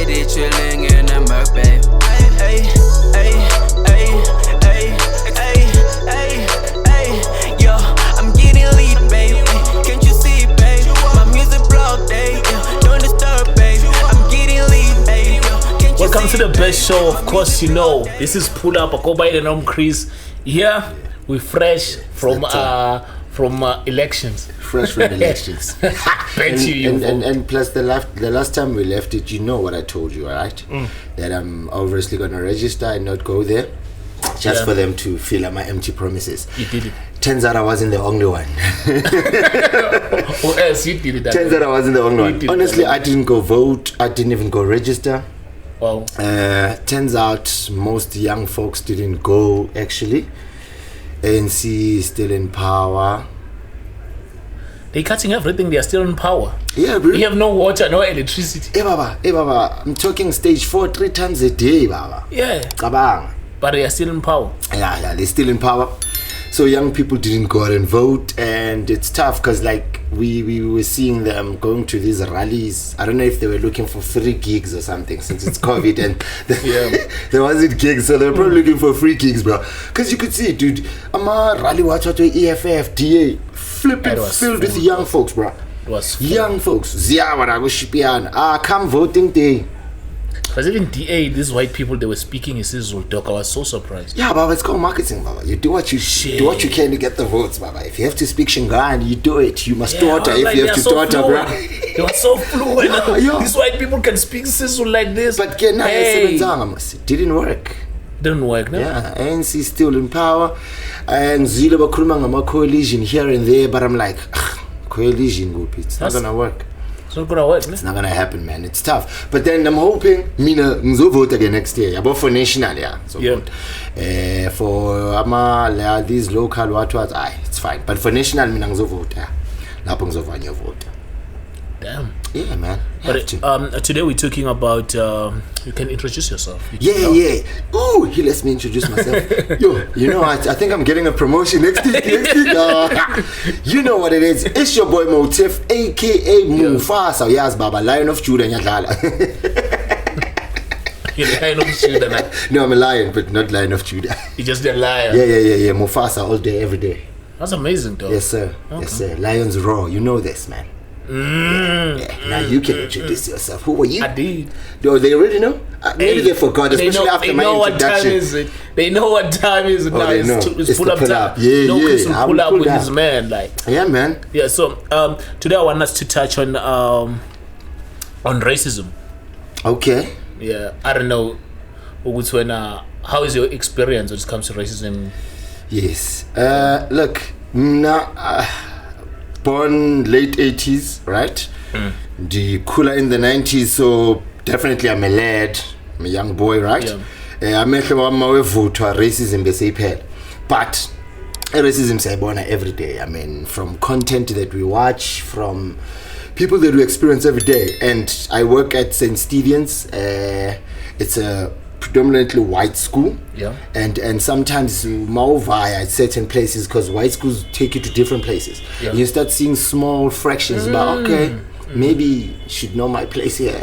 city chilling in a Merc, babe. Ay, ay, ay, ay, ay, ay, ay, yo, I'm getting lead, babe. Can't you see, babe? My music blocked, eh? Don't disturb, babe. I'm getting lead, babe. Welcome to the best show, of course. You know, this is Pull Up. I go by the name Chris. Here we fresh from elections. Fresh from elections. and plus the last time we left it, you know what I told you, right? That I'm obviously gonna register and not go there, just for them to fill up my empty promises. You did it. Turns out I wasn't the only one. Who else? You did it. Turns out I wasn't the only one. Honestly, I didn't go vote. I didn't even go register. Wow. Turns out most young folks didn't go actually. ANC is still in power. They're cutting everything. They are still in power. Yeah, bro. We have no water, no electricity. Hey baba, I'm talking stage 4 3 times a day, baba. Yeah. Kabang. But they are still in power. Yeah, they're still in power. So young people didn't go out and vote, and it's tough because like we were seeing them going to these rallies. I don't know if they were looking for free gigs or something since it's COVID and there wasn't gigs, so they were probably looking for free gigs, bro. Because you could see, dude, I'm a rally watch out to EFF, D.A flipping filled with young folks, bro. It was young folks. Come voting day. Because even DA, these white people, they were speaking isizulu talk. I was so surprised. Yeah, Baba, it's called marketing, Baba. You do what you can to get the votes, Baba. If you have to speak Shingan, you do it. You must daughter if you have to daughter, bro. They were so fluent. These white people can speak isizulu like this. But it didn't work. Didn't work, no? Yeah, ANC still in power. And Zulu Bakrumanga coalition here and there, but I'm like, coalition, it's not gonna work. It's not gonna work, It's not gonna happen, man. It's tough. But then I'm hoping Mina nzo vote again next year. About for national, vote. For these local what it's fine. But for national, Mina nzo vote. Lapo nzo vote. Damn. Yeah, man. But today we're talking about you can introduce yourself. Yeah. Ooh, he lets me introduce myself. Yo, you know, I think I'm getting a promotion next week. You know what it is. It's your boy Motif, aka Mufasa. Yes, Baba, Lion of Judah. You're the Lion of Judah. No, I'm a lion, but not Lion of Judah. You're just a lion. Yeah. Mufasa all day, every day. That's amazing, though. Yes, sir. Okay. Yes, sir. Lions roar. You know this, man. Now you can introduce yourself. Who are you? I did. Do they already know? Maybe they forgot, especially after my introduction. They know what time is it now. It's pull up time. Chris will pull up with his man. Yeah, man. Yeah. So today I want us to touch on racism. Okay. Yeah. I don't know. How is your experience when it comes to racism? Yes. Look. Born late 80s, right? The cooler in the 90s, so definitely I'm a lad, I'm a young boy, right? I'm a vote to racism, but racism is born every day. I mean, from content that we watch, from people that we experience every day. And I work at St. Stephen's. It's a predominantly white school, and sometimes more via at certain places because white schools take you to different places. You start seeing small fractions about maybe you should know my place here.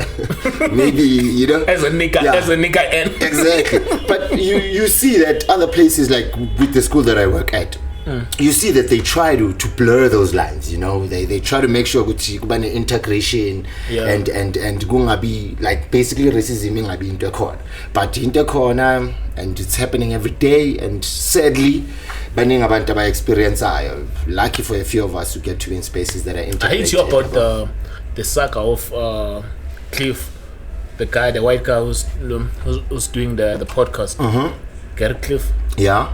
Maybe you know as a nigga exactly. But you see that other places like with the school that I work at. You see that they try to blur those lines, you know. They try to make sure that integration and kungabi like basically racism ingabi into corner. But into corner and it's happening every day, and sadly baning abantu aba experience ayo. Lucky for a few of us to get to be in spaces that are integrated. I hate you about the saga of Cliff, the white guy who's doing the podcast. Gary Cliff. Yeah.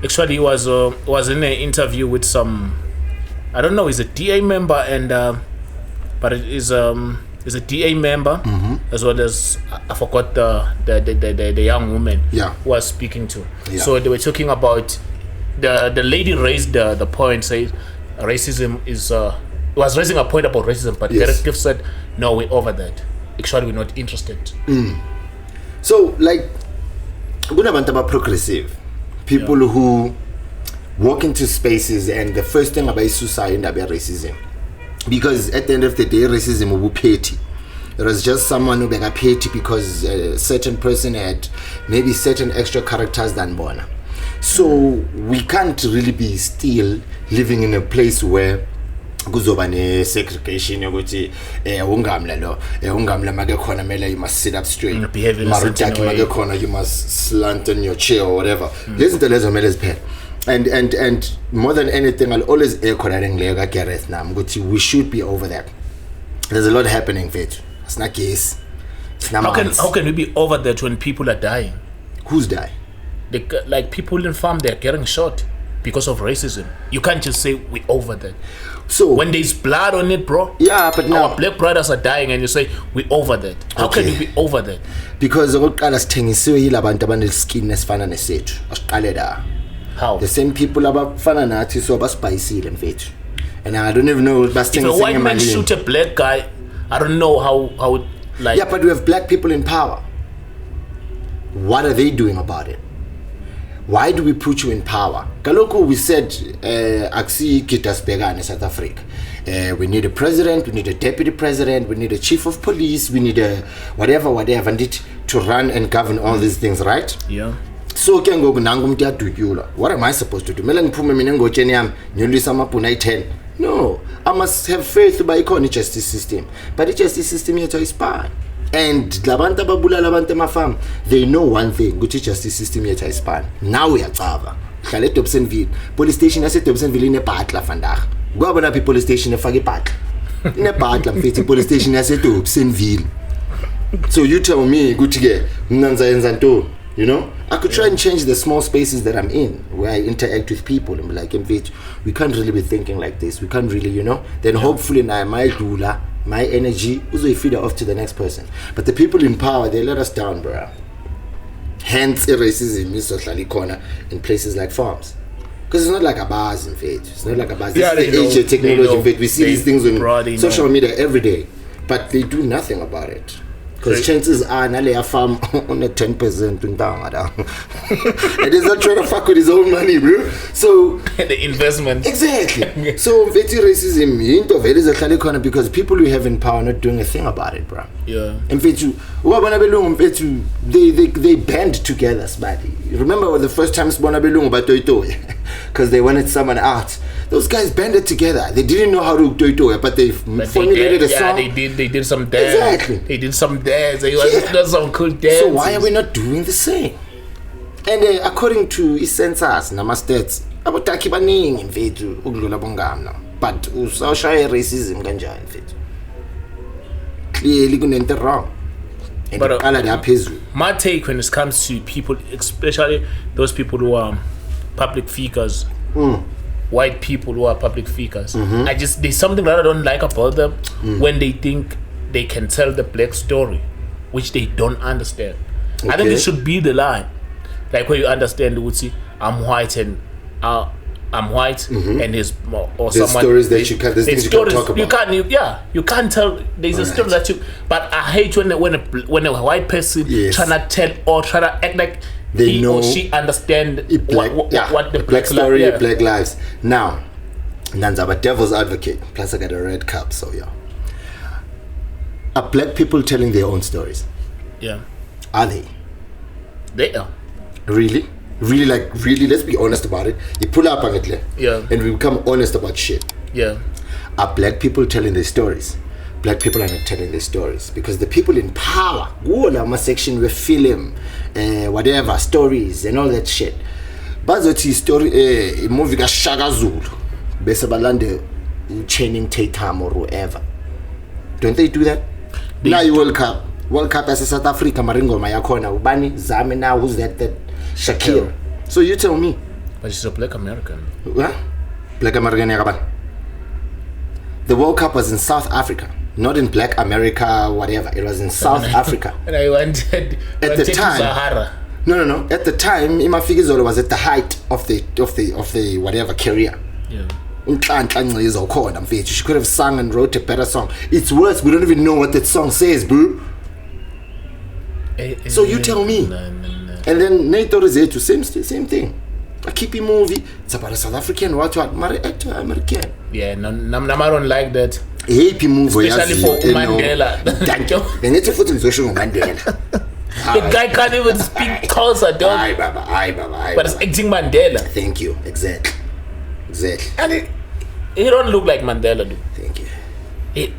Actually, he was in an interview with some, I don't know, he's a DA member, and but it is a DA member as well as I forgot the young woman who was speaking to. So they were talking about the lady raised the point, said racism is was raising a point about racism, but Derek Cliff said no, we're over that. Actually, we're not interested. So like, kunabantu aba progressive. People who walk into spaces and the first thing about suicide and about racism, because at the end of the day racism will be petty. It was just someone who got paid because a certain person had maybe certain extra characters than Bona. So we can't really be still living in a place where kuzoba ne segregation yokuthi ungamla lo ungamla make khona mele you must sit up straight marutaki make khona you must slant on your chair or whatever. Lezinto lezo mele ziphele. And more than anything, I'll always echo that ngileka Gareth now ukuthi we should be over that. There's a lot happening, Fethu. It's not case. How can we be over that when people are dying? Who's dying? Like people in farm, they're getting shot because of racism. You can't just say we over that. So when there's blood on it, bro. Yeah, but now our black brothers are dying, and you say we over that. How can you be over that? Because okokuqala sithengisiwe yilabantu abaneskin esifana nesethu. Asiqale da. How? The same people abafana nathi so abasipayisile mfethu. And I don't even know if a white man shoot a black guy, I don't know how like. Yeah, but we have black people in power. What are they doing about it? Why do we put you in power? Kaloku, we said aksi kitasbega in South Africa. We need a president, we need a deputy president, we need a chief of police, we need a whatever need to run and govern all these things, right? Yeah. So what am I supposed to do? No, I must have faith by the justice system. But the justice system here is bad. And labanta babula labanta mafam, they know one thing, good justice system here is bad. Now we are Java. Kale Dobsonville. Police station ase Dobsonville in a patla vandag. Go abona pi police station in a patla. In a patla mfethi police station ase Dobsonville. So you tell me, good to get Nanza. You know, I could try and change the small spaces that I'm in, where I interact with people, and be like, we can't really be thinking like this. We can't really, you know. Then hopefully now my dula, my energy, also feed off to the next person. But the people in power, they let us down, bro. Hence, racism is socially corner in places like farms. Because it's not like a bars in faith. It's not like a bars. Yeah, it's the age of technology in faith. We see these things on social media every day, but they do nothing about it. Because chances are Nale farm on a 10% in down. And he's not trying to fuck with his own money, bro. So the investment. Exactly. So racism into very corner because people who have in power are not doing a thing about it, bro. Yeah. And they band together, Smaddy. Remember the first time because they wanted someone out. Those guys banded together. They didn't know how to do it, but they formulated a song. They did some dance. Exactly. They did some dance. They did some cool dance. So why are we not doing the same? And according to census, namastats, abotaki baningi mfethu ukudlula bongamna. But usawushaya racism kanjani mfethu? Clearly kunento wrong. But my take when it comes to people, especially those people who are public figures, white people who are public figures, there's something that I don't like about them when they think they can tell the black story, which they don't understand. I think it should be the line, like where you understand, you would see, I'm white and I'm white, and there's someone. Stories that you can't. There's things you can't talk about. You can't tell. There's a story that you. But I hate when a white person trying to tell or trying to act like he or she understand what the black story, black lives. Now, Nanza, but devil's advocate. Plus, I got a red cup, so yeah. Are black people telling their own stories? Yeah. Are they? They are. Really? Really, let's be honest about it. You pull up on it, and we become honest about shit. Yeah. Are black people telling their stories? Black people are not telling their stories because the people in power, my section with film, whatever, stories and all that shit. Bazoti story, movie ga Shaka Zulu, Besabalande, Channing Tatum or whoever. Don't they do that? Now you World Cup as a South Africa, Maringo Mayakona, Ubani, Zamina, who's that? Shakira. So you tell me. But she's a black American. What? Black American Yagaban. The World Cup was in South Africa, not in Black America, whatever. It was in South Africa. And I wanted at the time. Sahara. No. At the time, Ima Figizolo was at the height of the whatever career. Yeah. She could have sung and wrote a better song. It's worse. We don't even know what that song says, bro. So you tell me. No. And then Nato Roseto, same thing. A Kippy movie, it's about a South African, what, American. Yeah, no, I don't like that. Happy move, especially for Mandela. Thank you. Then it's a foot in Mandela. The guy can't even speak Xhosa, dog. Aye, Baba. But it's acting Mandela. Thank you. Exactly. And he don't look like Mandela, dude. Thank you.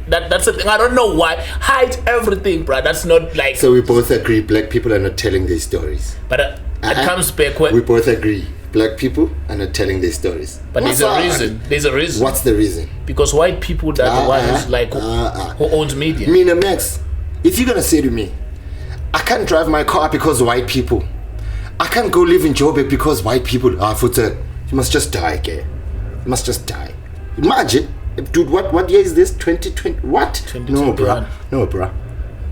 That's the thing. I don't know why. Hide everything, bro. That's not like. So we both agree black people are not telling their stories. But it comes back when. We both agree black people are not telling their stories. But there's a reason. There's a reason. What's the reason? Because white people are the ones like who owns media. Mina Max, if you're gonna say to me, I can't drive my car because white people. I can't go live in Joburg because white people. You must just die, okay? You must just die. Imagine, dude. What year is this? 2020. What? 2021. No, bruh.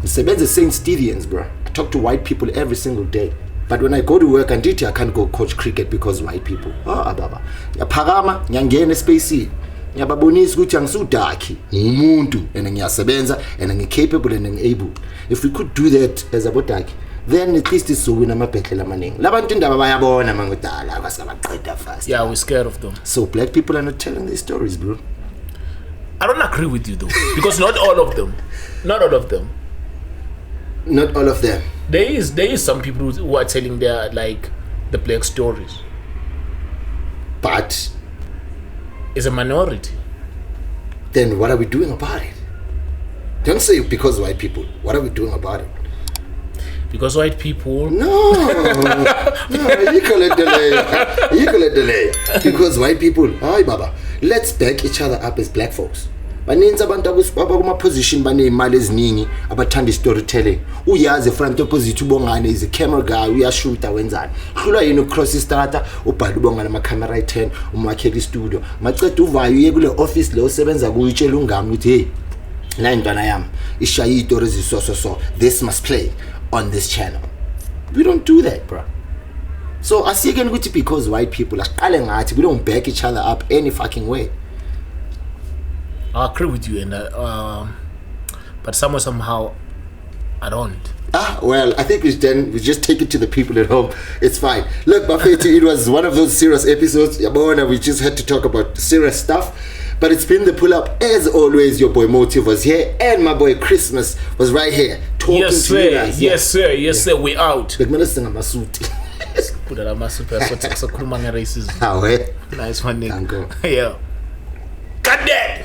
Sebenza St. Stephen's, bruh. I talk to white people every single day. But when I go to work and I can't go coach cricket because white people. Baba. Yaphakama, ngiyangena espacini. Ngiyababonisa ukuthi angisudakhi. Umuntu and ngiyasebenza and ngicapable and ngable. If we could do that as abodaki, then at least it's so win amabhetlela amaningi. Labantu indaba bayabona mangudala akasabaqeda fast. Yeah, we're scared of them. So black people are not telling their stories, bro. I don't agree with you though, because not all of them. Not all of them. There is some people who are telling their like the black stories. But it's a minority. Then what are we doing about it? Don't say because white people. What are we doing about it? Because white people. No, you call it delay. Because white people. Hi, Baba. Let's back each other up as black folks. Baninzi abantu abakuma position banemali eziningi abathanda storytelling. Uyazi front opposite ubongane is a camera guy uyashoota wenzani. Hlula yini cross istrata ubhala ubongane ama camera i10 umakhela studio. Maceda uvayo uye kule office le osebenza kuyo utshela ungami ukuthi hey la intwana yami ishaya izitori so this must play on this channel. We don't do that, bro. So asiyekeni ukuthi because white people aqale ngathi we don't back each other up any fucking way. I agree with you, and but somehow I don't. Well, I think we just take it to the people at home. It's fine. Look, Buffett, it was one of those serious episodes. Yabona, we just had to talk about serious stuff. But it's been the pull-up. As always, your boy Motive was here, and my boy Christmas was right here talking to you guys. Yes, sir. We out. Put that racism. Nice one, nigga. Yeah. Cut that.